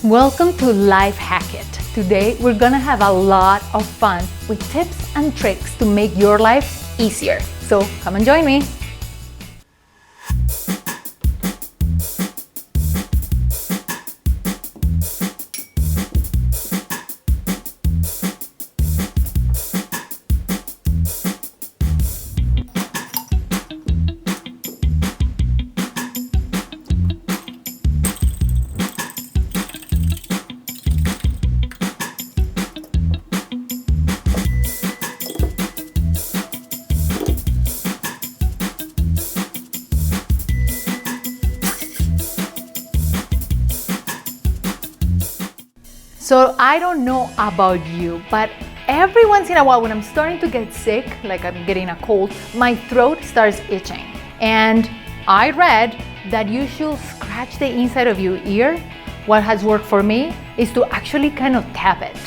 Welcome to LifeHackIt. Today we're gonna have a lot of fun with tips and tricks to make your life easier. So come and join me. So I don't know about you, but every once in a while when I'm starting to get sick, like I'm getting a cold, my throat starts itching. And I read that you should scratch the inside of your ear. What has worked for me is to actually kind of tap it.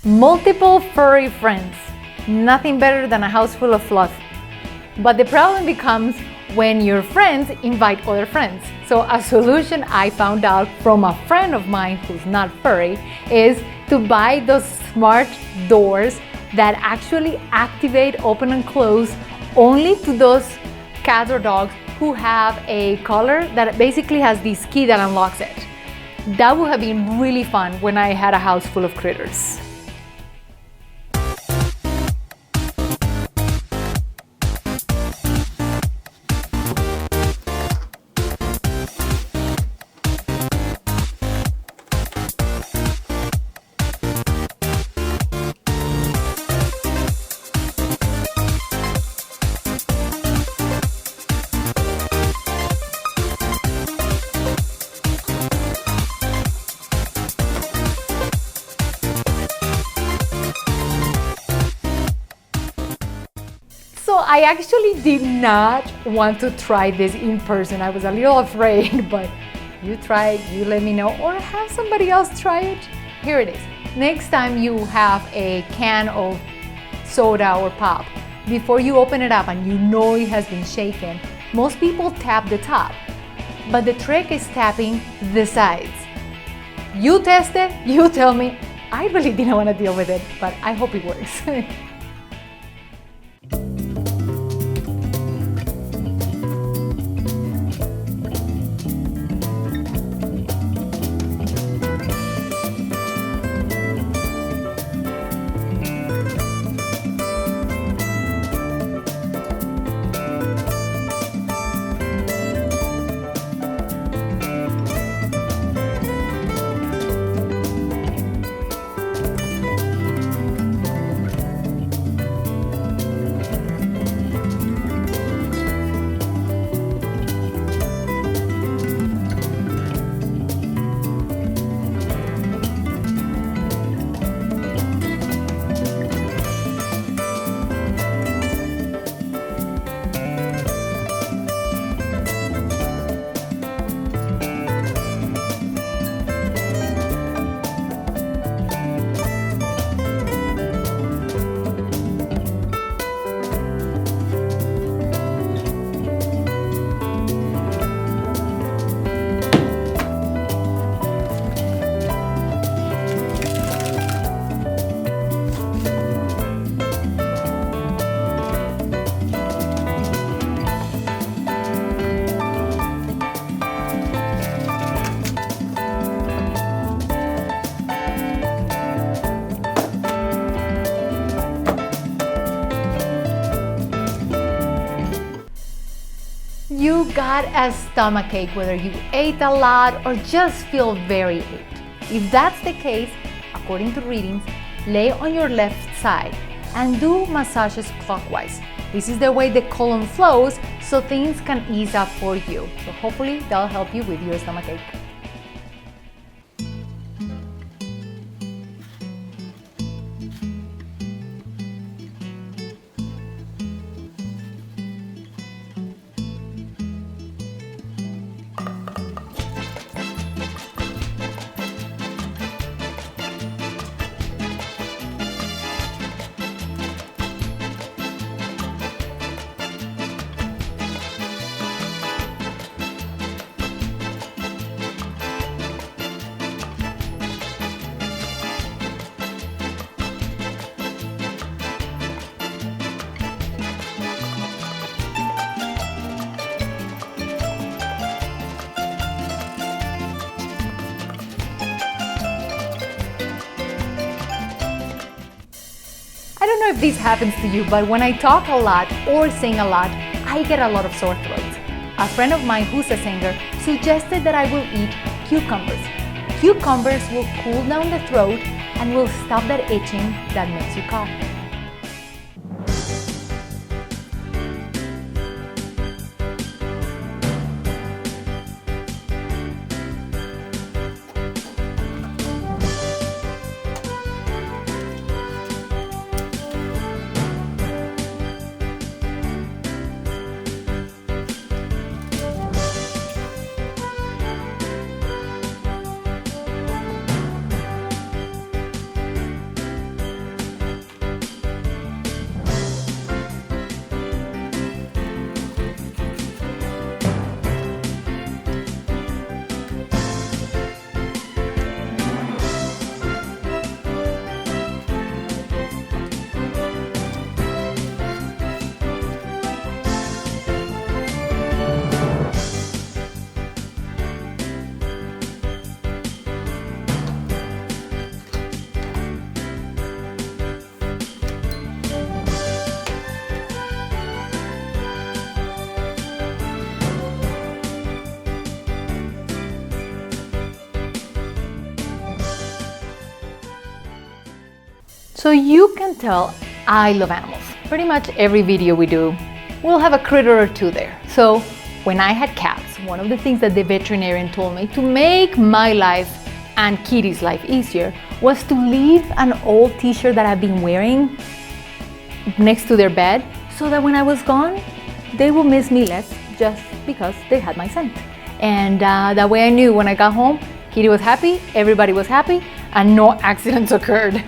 Multiple furry friends. Nothing better than a house full of fluff. But the problem becomes when your friends invite other friends. So a solution I found out from a friend of mine who's not furry is to buy those smart doors that actually activate, open and close only to those cats or dogs who have a collar that basically has this key that unlocks it. That would have been really fun when I had a house full of critters. So I actually did not want to try this in person. I was a little afraid, but you try it, you let me know, or have somebody else try it. Here it is. Next time you have a can of soda or pop, before you open it up and you know it has been shaken, most people tap the top, but the trick is tapping the sides. You test it, you tell me. I really didn't want to deal with it, but I hope it works. you got a stomachache, whether you ate a lot or just feel very ached. If that's the case, according to readings, lay on your left side and do massages clockwise. This is the way the colon flows, so things can ease up for you. So hopefully that'll help you with your stomachache. I don't know if this happens to you, but when I talk a lot or sing a lot, I get a lot of sore throats. A friend of mine who's a singer suggested that I will eat cucumbers. Cucumbers will cool down the throat and will stop that itching that makes you cough. So you can tell I love animals. Pretty much every video we do, we'll have a critter or two there. So when I had cats, one of the things that the veterinarian told me to make my life and Kitty's life easier was to leave an old t-shirt that I've been wearing next to their bed so that when I was gone, they will miss me less just because they had my scent. And that way I knew when I got home, Kitty was happy, everybody was happy, and no accidents occurred.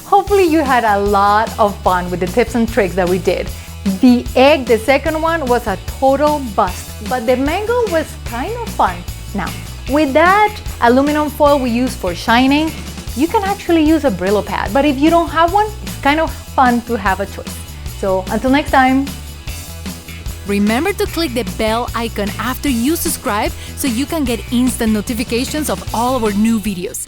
Hopefully you had a lot of fun with the tips and tricks that we did. The egg, the second one, was a total bust, but the mango was kind of fun. Now, With that aluminum foil we use for shining, you can actually use a Brillo pad, but if you don't have one, it's kind of fun to have a choice. So until next time. Remember to click the bell icon after you subscribe so you can get instant notifications of all our new videos.